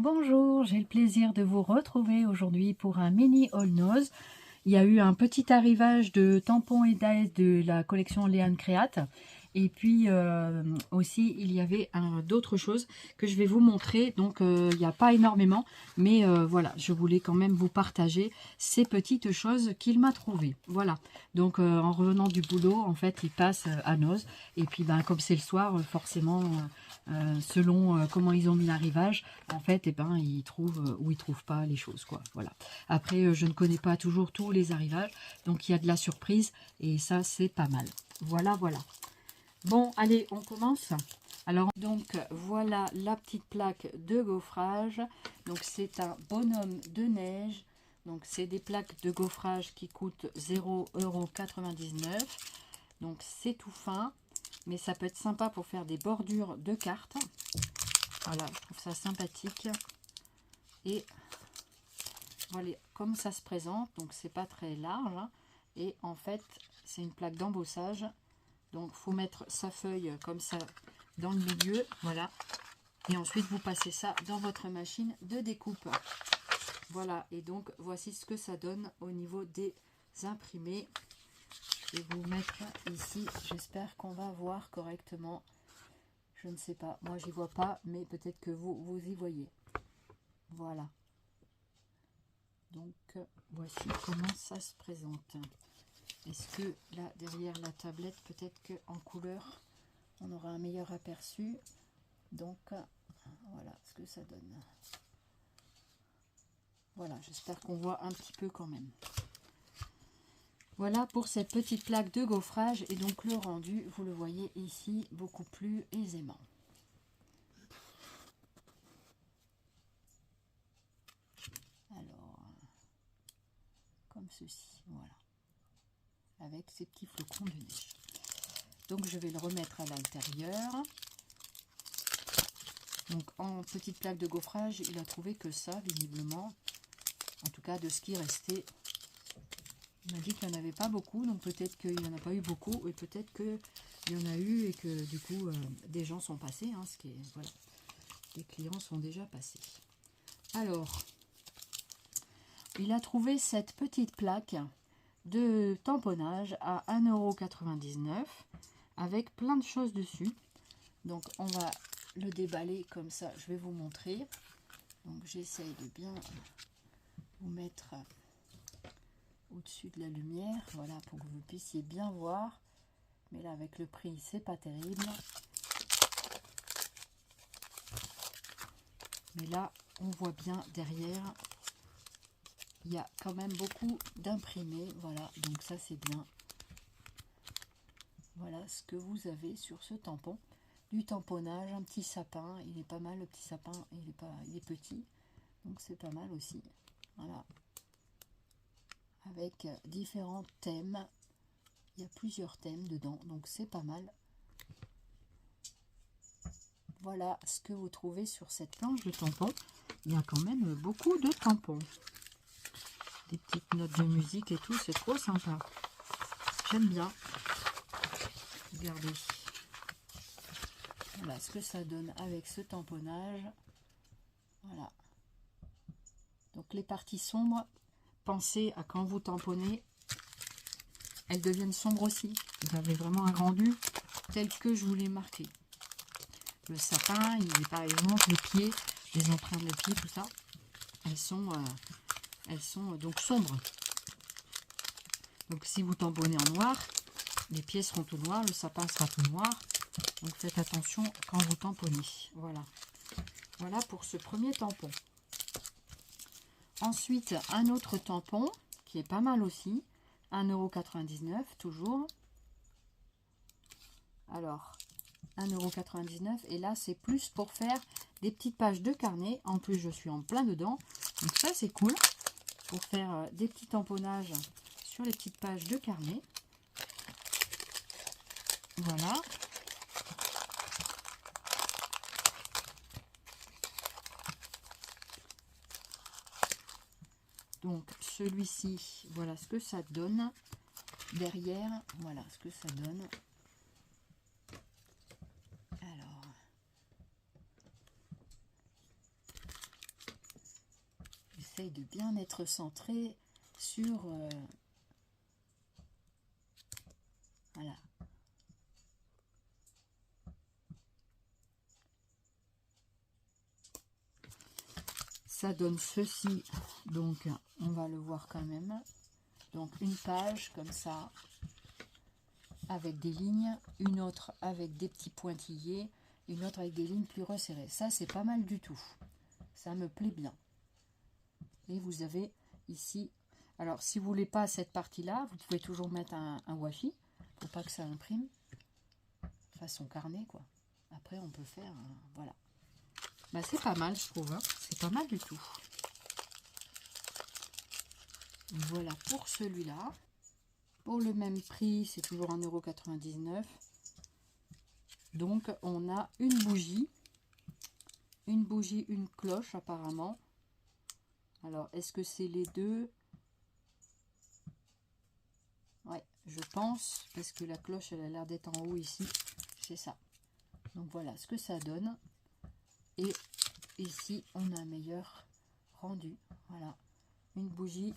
Bonjour, j'ai le plaisir de vous retrouver aujourd'hui pour un mini haul nose. Il y a eu un petit arrivage de tampons et d'AS de la collection Léane Créate. Et puis aussi il y avait d'autres choses que je vais vous montrer. Donc il n'y a pas énormément, mais voilà, je voulais quand même vous partager ces petites choses qu'il m'a trouvées. Voilà, donc en revenant du boulot, en fait, il passe à Nose. Et puis ben, comme c'est le soir, forcément, selon comment ils ont mis l'arrivage, en fait, et ben, ils trouvent ou ils trouvent pas les choses, quoi. Voilà. Après, je ne connais pas toujours tous les arrivages, donc il y a de la surprise et ça, c'est pas mal. Voilà, voilà. Bon, allez, on commence. Alors, donc, voilà la petite plaque de gaufrage. Donc, c'est un bonhomme de neige. Donc, c'est des plaques de gaufrage qui coûtent 0,99 €. Donc, c'est tout fin. Mais ça peut être sympa pour faire des bordures de cartes. Voilà, je trouve ça sympathique. Et voilà comme ça se présente. Donc, c'est pas très large. Et en fait, c'est une plaque d'embossage. Donc, il faut mettre sa feuille comme ça dans le milieu, voilà. Et ensuite, vous passez ça dans votre machine de découpe. Voilà, et donc, voici ce que ça donne au niveau des imprimés. Je vais vous mettre ici, j'espère qu'on va voir correctement. Je ne sais pas, moi, j'y vois pas, mais peut-être que vous y voyez. Voilà. Donc, voici comment ça se présente. Est-ce que là, derrière la tablette, peut-être qu'en couleur, on aura un meilleur aperçu. Donc, voilà ce que ça donne. Voilà, j'espère qu'on voit un petit peu quand même. Voilà pour cette petite plaque de gaufrage. Et donc, le rendu, vous le voyez ici, beaucoup plus aisément. Alors, comme ceci, voilà. Avec ces petits flocons de neige. Donc, je vais le remettre à l'intérieur. Donc, en petite plaque de gaufrage, il a trouvé que ça, visiblement. En tout cas, de ce qui restait. Il m'a dit qu'il n'y en avait pas beaucoup. Donc, peut-être qu'il n'y en a pas eu beaucoup. Et peut-être qu'il y en a eu et que, du coup, des gens sont passés. Hein, ce qui est, voilà. Les clients sont déjà passés. Alors, il a trouvé cette petite plaque de tamponnage à 1,99 € avec plein de choses dessus. Donc, on va le déballer comme ça. Je vais vous montrer. Donc, j'essaye de bien vous mettre au-dessus de la lumière. Voilà, pour que vous puissiez bien voir. Mais là, avec le prix, c'est pas terrible. Mais là, on voit bien derrière. Il y a quand même beaucoup d'imprimés. Voilà, donc ça, c'est bien. Voilà ce que vous avez sur ce tampon. Du tamponnage, un petit sapin. Il est pas mal, le petit sapin. Il est petit. Donc, c'est pas mal aussi. Voilà. Avec différents thèmes. Il y a plusieurs thèmes dedans. Donc, c'est pas mal. Voilà ce que vous trouvez sur cette planche de tampons. Il y a quand même beaucoup de tampons. Des petites notes de musique et tout, c'est trop sympa. J'aime bien. Regardez. Voilà ce que ça donne avec ce tamponnage. Voilà. Donc les parties sombres, pensez à quand vous tamponnez, elles deviennent sombres aussi. Vous avez vraiment un rendu tel que je vous l'ai marqué. Le sapin, il est par exemple les pieds, les empreintes de pieds, tout ça, elles sont donc sombres. Donc si vous tamponnez en noir, les pieds seront tout noirs, le sapin sera tout noir. Donc faites attention quand vous tamponnez. Voilà. Voilà pour ce premier tampon. Ensuite, un autre tampon qui est pas mal aussi. 1,99 € toujours. Alors, 1,99 € et là c'est plus pour faire des petites pages de carnet. En plus, je suis en plein dedans. Donc ça, c'est cool pour faire des petits tamponnages sur les petites pages de carnet. Voilà. Donc, celui-ci, voilà ce que ça donne. Derrière, voilà ce que ça donne. Alors, J'essaye de bien être centrée sur... voilà. Ça donne ceci, donc on va le voir quand même. Donc une page comme ça, avec des lignes, une autre avec des petits pointillés, une autre avec des lignes plus resserrées. Ça, c'est pas mal du tout. Ça me plaît bien. Et vous avez ici, alors si vous voulez pas cette partie-là, vous pouvez toujours mettre un washi, pour pas que ça imprime, façon carnet quoi. Après, on peut faire, voilà. Bah, c'est pas mal, je trouve, hein. C'est pas mal du tout. Voilà pour celui-là. Pour le même prix, c'est toujours 1,99 €. Donc, on a une bougie, une cloche apparemment. Alors, est-ce que c'est les deux? Ouais, je pense, parce que la cloche, elle a l'air d'être en haut ici. C'est ça. Donc, voilà ce que ça donne. Et ici, on a un meilleur rendu. Voilà, une bougie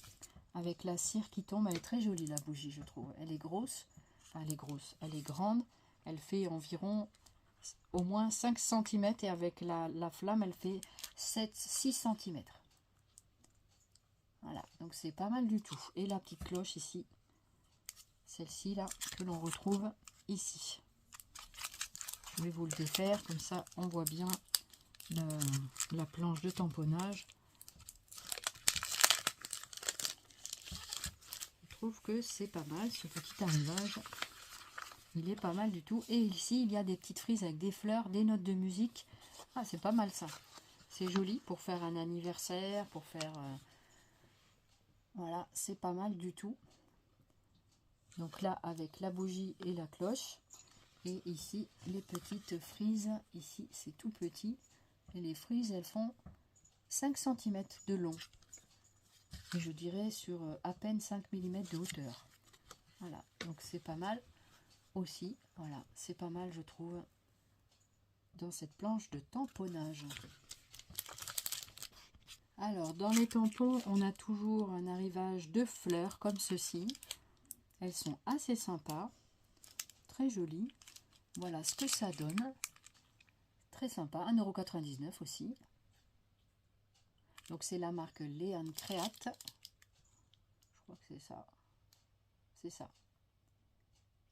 avec la cire qui tombe. Elle est très jolie, la bougie, je trouve. Elle est grosse. Enfin, elle est grosse. Elle est grande. Elle fait environ au moins 5 cm. Et avec la flamme, elle fait 6 cm. Voilà, donc c'est pas mal du tout. Et la petite cloche ici. Celle-ci, là, que l'on retrouve ici. Je vais vous le défaire. Comme ça, on voit bien la planche de tamponnage. Je trouve que c'est pas mal ce petit arrivage. Il est pas mal du tout. Et ici, il y a des petites frises avec des fleurs, des notes de musique. Ah, c'est pas mal ça. C'est joli pour faire un anniversaire, pour faire... voilà, c'est pas mal du tout. Donc là, avec la bougie et la cloche. Et ici, les petites frises. Ici, c'est tout petit. Et les frises, elles font 5 cm de long. Et je dirais sur à peine 5 mm de hauteur. Voilà, donc c'est pas mal aussi. Voilà, c'est pas mal, je trouve, dans cette planche de tamponnage. Alors, dans les tampons, on a toujours un arrivage de fleurs comme ceci. Elles sont assez sympas, très jolies. Voilà ce que ça donne. Très sympa, 1,99 € aussi. Donc c'est la marque Lean Create. Je crois que c'est ça. C'est ça.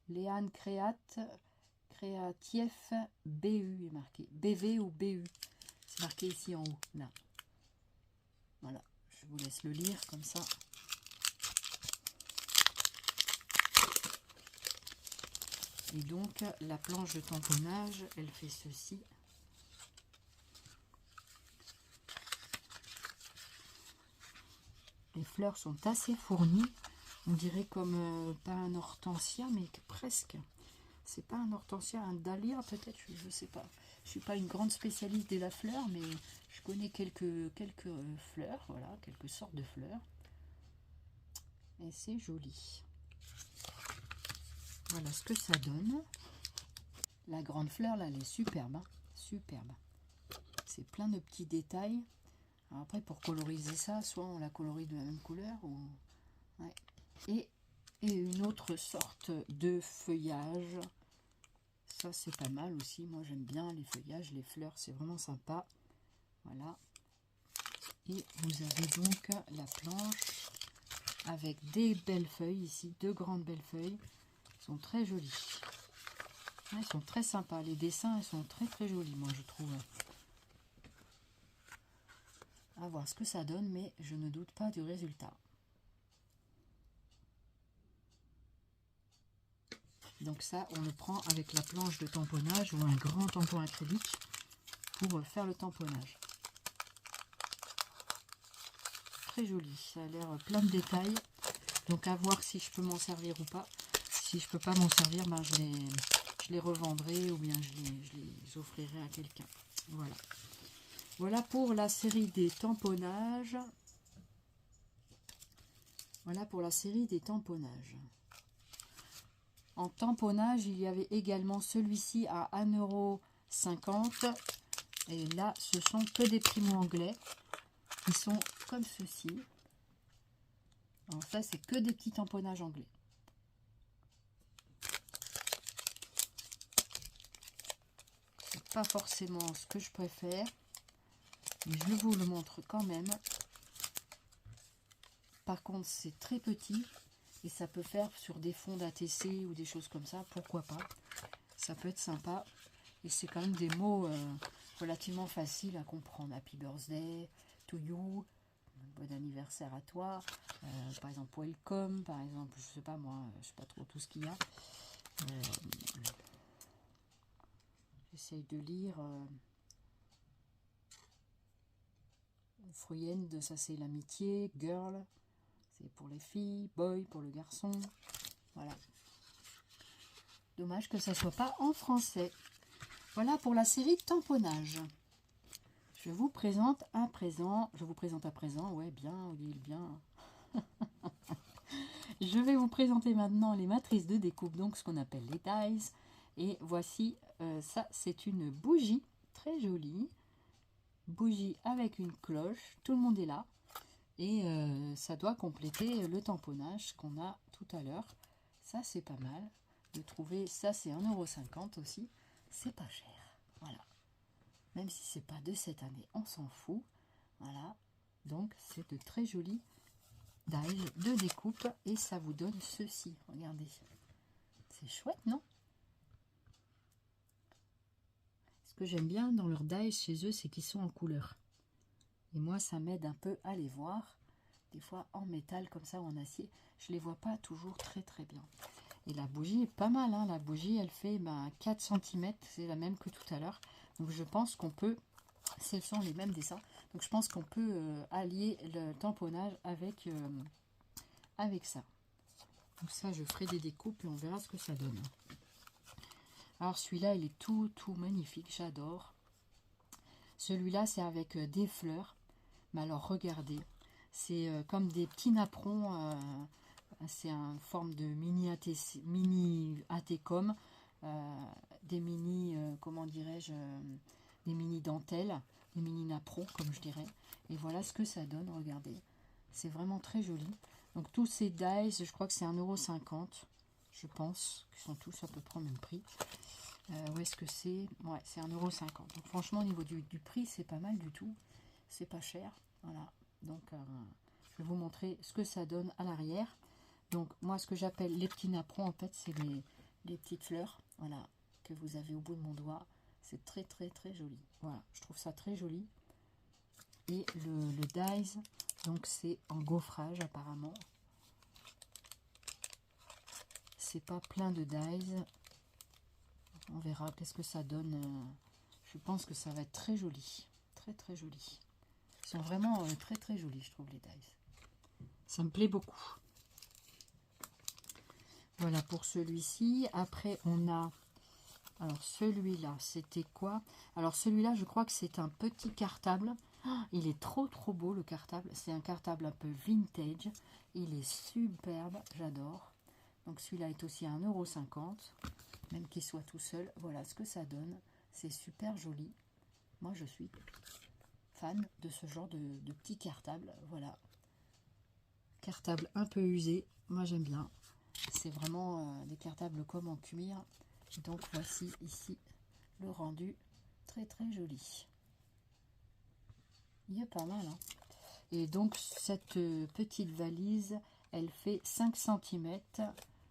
Lean Create, Creatif BU est marqué. BV ou BU. C'est marqué ici en haut, là. Voilà, je vous laisse le lire comme ça. Et donc la planche de tamponnage, elle fait ceci. Les fleurs sont assez fournies. On dirait comme, pas un hortensia, mais presque. C'est pas un hortensia, un dahlia peut-être, je sais pas. Je suis pas une grande spécialiste de la fleur, mais je connais quelques fleurs, voilà, quelques sortes de fleurs. Et c'est joli. Voilà ce que ça donne. La grande fleur, là, elle est superbe, hein, superbe. C'est plein de petits détails. Alors après, pour coloriser ça, soit on la colorise de la même couleur, ou... ouais. Et une autre sorte de feuillage. Ça, c'est pas mal aussi. Moi, j'aime bien les feuillages, les fleurs, c'est vraiment sympa. Voilà. Et vous avez donc la planche avec des belles feuilles ici, deux grandes belles feuilles. Elles sont très jolies. Elles sont très sympas. Les dessins, elles sont très très jolis, moi, je trouve. À voir ce que ça donne, mais je ne doute pas du résultat. Donc ça, on le prend avec la planche de tamponnage ou un grand tampon acrylique pour faire le tamponnage. Très joli, ça a l'air plein de détails. Donc à voir si je peux m'en servir ou pas. Si je peux pas m'en servir, ben je les revendrai ou bien je les offrirai à quelqu'un. Voilà. Voilà pour la série des tamponnages. Voilà pour la série des tamponnages. En tamponnage, il y avait également celui-ci à 1,50 €. Et là, ce sont que des primo-anglais. Ils sont comme ceci. Alors ça, c'est que des petits tamponnages anglais. C'est pas forcément ce que je préfère, mais je vous le montre quand même. Par contre, c'est très petit et ça peut faire sur des fonds d'ATC ou des choses comme ça, pourquoi pas. Ça peut être sympa et c'est quand même des mots relativement faciles à comprendre. Happy birthday to you, bon anniversaire à toi, par exemple welcome, par exemple, je sais pas moi, je sais pas trop tout ce qu'il y a. J'essaye de lire. Friend, ça c'est l'amitié, girl, c'est pour les filles, boy pour le garçon, voilà. Dommage que ça soit pas en français. Voilà pour la série tamponnage. Je vous présente à présent, ouais bien, il est bien. Je vais vous présenter maintenant les matrices de découpe, donc ce qu'on appelle les dies. Et voici, ça c'est une bougie très jolie. Bougie avec une cloche, tout le monde est là. Et ça doit compléter le tamponnage qu'on a tout à l'heure. Ça c'est pas mal de trouver, ça c'est 1,50 € aussi. C'est pas cher, voilà. Même si c'est pas de cette année, on s'en fout. Voilà, donc c'est de très jolis dies de découpe. Et ça vous donne ceci, regardez. C'est chouette, non? Ce que j'aime bien dans leurs dies chez eux, c'est qu'ils sont en couleur. Et moi, ça m'aide un peu à les voir. Des fois, en métal comme ça ou en acier, je les vois pas toujours très très bien. Et la bougie est pas mal, hein. La bougie, elle fait 4 cm, c'est la même que tout à l'heure. Donc je pense qu'on peut, ce sont les mêmes dessins, donc je pense qu'on peut allier le tamponnage avec, avec ça. Donc ça, je ferai des découpes et on verra ce que ça donne. Alors celui-là, il est tout magnifique, j'adore. Celui-là, c'est avec des fleurs. Mais alors, regardez, c'est comme des petits napperons. C'est une forme de mini ATCOM, des mini, comment dirais-je, des mini dentelles, des mini napperons, comme je dirais. Et voilà ce que ça donne, regardez. C'est vraiment très joli. Donc, tous ces dies, je crois que c'est 1,50 €, je pense, qui sont tous à peu près au même prix. Où est-ce que c'est? Ouais, c'est 1,50 €. Donc franchement, au niveau du prix, c'est pas mal du tout. C'est pas cher. Voilà. Donc, je vais vous montrer ce que ça donne à l'arrière. Donc, moi, ce que j'appelle les petits napperons, en fait, c'est les petites fleurs. Voilà, que vous avez au bout de mon doigt. C'est très, très, très joli. Voilà, je trouve ça très joli. Et le dies, donc c'est en gaufrage, apparemment. C'est pas plein de dies. On verra qu'est-ce que ça donne. Je pense que ça va être très joli. Très très joli. Ils sont vraiment très très jolis, je trouve, les dies. Ça me plaît beaucoup. Voilà pour celui-ci. Après, on a... Alors, celui-là, c'était quoi? Alors, celui-là, je crois que c'est un petit cartable. Oh, il est trop beau, le cartable. C'est un cartable un peu vintage. Il est superbe, j'adore. Donc, celui-là est aussi à 1,50 €. Même qu'il soit tout seul, voilà ce que ça donne. C'est super joli. Moi, je suis fan de ce genre de petits cartables. Voilà. Cartable un peu usé. Moi, j'aime bien. C'est vraiment des cartables comme en cuir. Donc, voici ici le rendu. Très, très joli. Il est pas mal, hein. Et donc, cette petite valise, elle fait 5 cm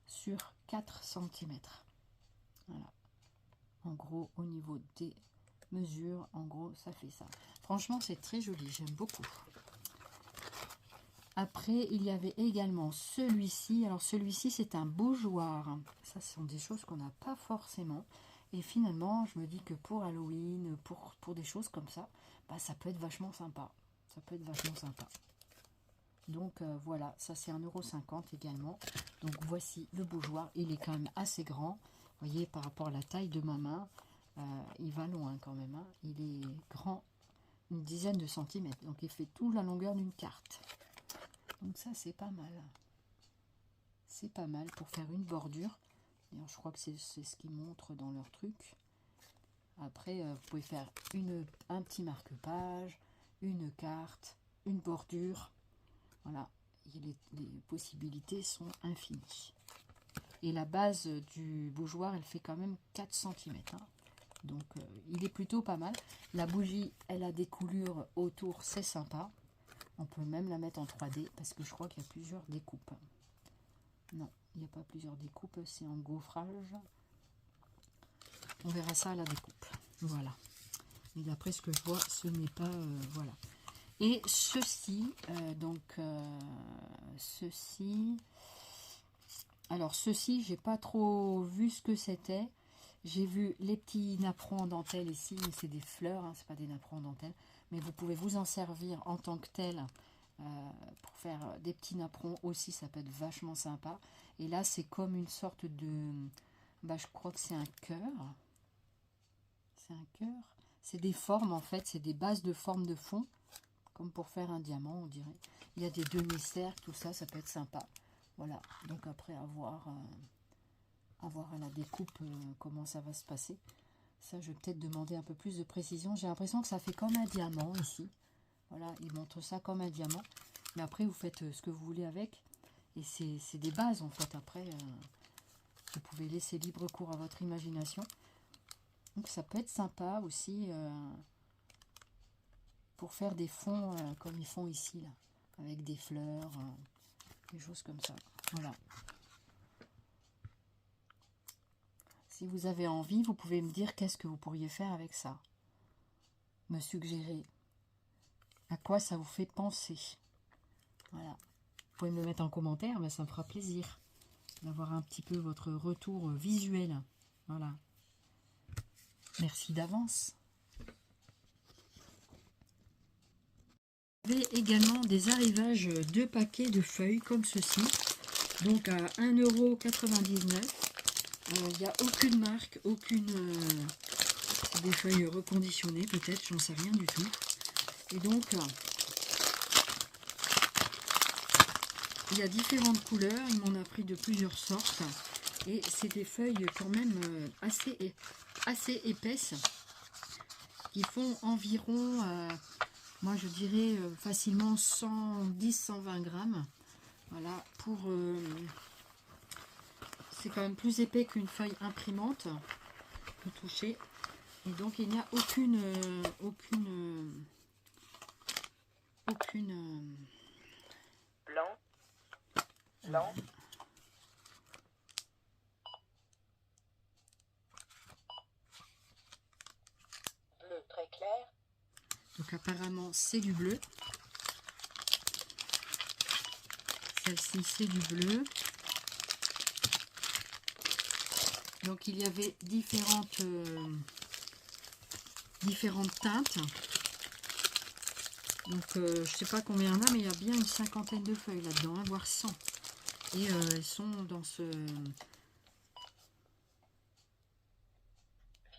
sur 4 cm. Voilà. En gros, au niveau des mesures, en gros, ça fait ça. Franchement, c'est très joli. J'aime beaucoup. Après, il y avait également celui-ci. Alors, celui-ci, c'est un bougeoir. Ça, ce sont des choses qu'on n'a pas forcément. Et finalement, je me dis que pour Halloween, pour des choses comme ça, bah, ça peut être vachement sympa. Ça peut être vachement sympa. Donc, voilà. Ça, c'est 1,50 € également. Donc, voici le bougeoir. Il est quand même assez grand. Vous voyez, par rapport à la taille de ma main, il va loin quand même. Hein. Il est grand, une dizaine de centimètres. Donc, il fait toute la longueur d'une carte. Donc, ça, c'est pas mal. C'est pas mal pour faire une bordure. D'ailleurs, je crois que c'est ce qu'ils montrent dans leur truc. Après, vous pouvez faire un petit marque-page, une carte. une bordure. Voilà, et les possibilités sont infinies. Et la base du bougeoir, elle fait quand même 4 cm. Hein. Donc, il est plutôt pas mal. La bougie, elle a des coulures autour, c'est sympa. On peut même la mettre en 3D, parce que je crois qu'il y a plusieurs découpes. Non, il n'y a pas plusieurs découpes, c'est en gaufrage. On verra ça à la découpe. Voilà. Mais d'après ce que je vois, ce n'est pas... voilà. Et ceci, ceci... Alors, ceci, j'ai pas trop vu ce que c'était. J'ai vu les petits napperons en dentelle ici, mais c'est des fleurs, hein, c'est pas des napperons en dentelle. Mais vous pouvez vous en servir en tant que tel pour faire des petits napperons aussi, ça peut être vachement sympa. Et là, c'est comme une sorte de... Bah, je crois que c'est un cœur. C'est un cœur. C'est des formes, en fait, c'est des bases de forme de fond, comme pour faire un diamant, on dirait. Il y a des demi-cercles, tout ça, ça peut être sympa. Voilà, donc après avoir à la découpe comment ça va se passer. Ça, je vais peut-être demander un peu plus de précision. J'ai l'impression que ça fait comme un diamant ici. Voilà, il montre ça comme un diamant. Mais après, vous faites ce que vous voulez avec. Et c'est des bases, en fait. Après, vous pouvez laisser libre cours à votre imagination. Donc, ça peut être sympa aussi pour faire des fonds comme ils font ici, là. Avec des fleurs, des choses comme ça. Voilà. Si vous avez envie, vous pouvez me dire qu'est-ce que vous pourriez faire avec ça. Me suggérer. À quoi ça vous fait penser. Voilà. Vous pouvez me le mettre en commentaire, mais ça me fera plaisir d'avoir un petit peu votre retour visuel. Voilà. Merci d'avance. Vous avez également des arrivages de paquets de feuilles comme ceci. Donc à 1,99 €. Il n'y a aucune marque, aucune... c'est des feuilles reconditionnées peut-être, j'en sais rien du tout. Et donc, il y a différentes couleurs, il m'en a pris de plusieurs sortes. Et c'est des feuilles quand même assez épaisses, qui font environ, moi je dirais facilement 110-120 grammes. Voilà, pour... c'est quand même plus épais qu'une feuille imprimante, vous touchez. Et donc il n'y a aucune blanc. Bleu très clair. Donc apparemment c'est du bleu. Celle-ci c'est du bleu. Donc il y avait différentes teintes. Donc je sais pas combien il y en a, mais il y a bien une cinquantaine de feuilles là-dedans, hein, voire 100. Et elles sont dans ce...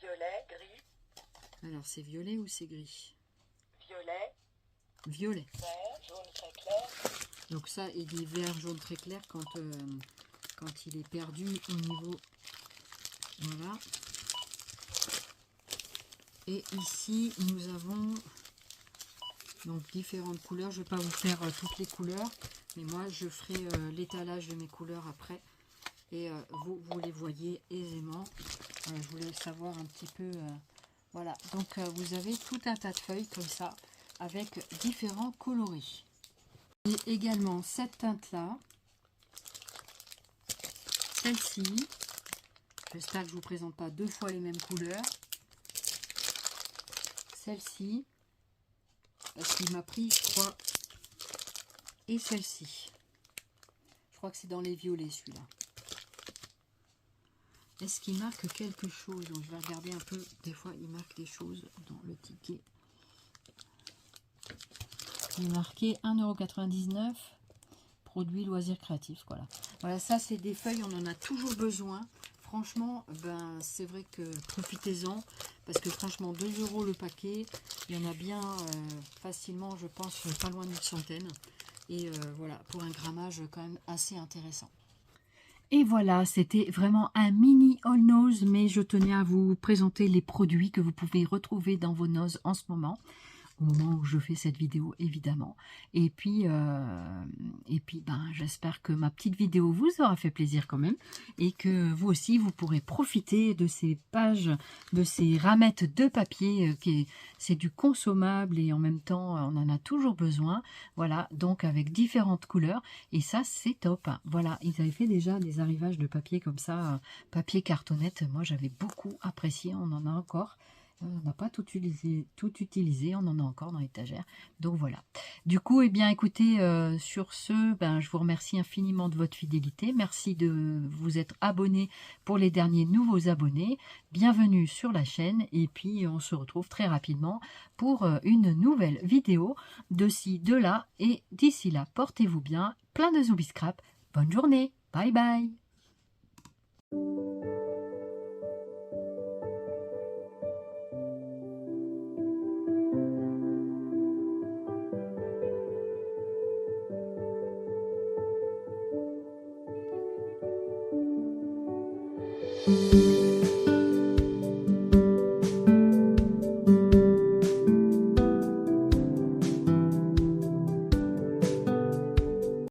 Violet, gris. Alors c'est violet ou c'est gris? Violet. Violet. Vert, jaune très clair. Donc ça, il dit vert, jaune très clair quand il est perdu au niveau... Voilà. Et ici, nous avons donc différentes couleurs. Je ne vais pas vous faire toutes les couleurs, mais moi, je ferai l'étalage de mes couleurs après. Et vous les voyez aisément. Je voulais savoir un petit peu... voilà. Donc, vous avez tout un tas de feuilles comme ça, avec différents coloris. Et également cette teinte-là. Celle-ci. J'espère que je ne vous présente pas deux fois les mêmes couleurs. Celle-ci, parce qu'il m'a pris, je crois, et celle-ci. Je crois que c'est dans les violets, celui-là. Est-ce qu'il marque quelque chose? Donc, je vais regarder un peu. Des fois, il marque des choses dans le ticket. Il est marqué 1,99 €. Produits loisirs créatifs. Voilà. Voilà, ça, c'est des feuilles, on en a toujours besoin. Franchement, ben, c'est vrai que profitez-en, parce que franchement, 2 € le paquet, il y en a bien facilement, je pense, pas loin d'une centaine. Et voilà, pour un grammage quand même assez intéressant. Et voilà, c'était vraiment un mini haul nose, mais je tenais à vous présenter les produits que vous pouvez retrouver dans vos noses en ce moment. au moment où je fais cette vidéo, évidemment. Et puis j'espère que ma petite vidéo vous aura fait plaisir quand même, et que vous aussi, vous pourrez profiter de ces pages, de ces ramettes de papier, c'est du consommable, et en même temps, on en a toujours besoin. Voilà, donc avec différentes couleurs, et ça, c'est top. Voilà, ils avaient fait déjà des arrivages de papier comme ça, papier cartonnette. Moi, j'avais beaucoup apprécié, on en a encore. On n'a pas tout utilisé, on en a encore dans l'étagère. Donc voilà. Du coup, eh bien, écoutez, sur ce, je vous remercie infiniment de votre fidélité. Merci de vous être abonné pour les derniers nouveaux abonnés. Bienvenue sur la chaîne. Et puis, on se retrouve très rapidement pour une nouvelle vidéo de ci, de là. Et d'ici là, portez-vous bien. Plein de Zoubi Scrap. Bonne journée. Bye bye. Thank you.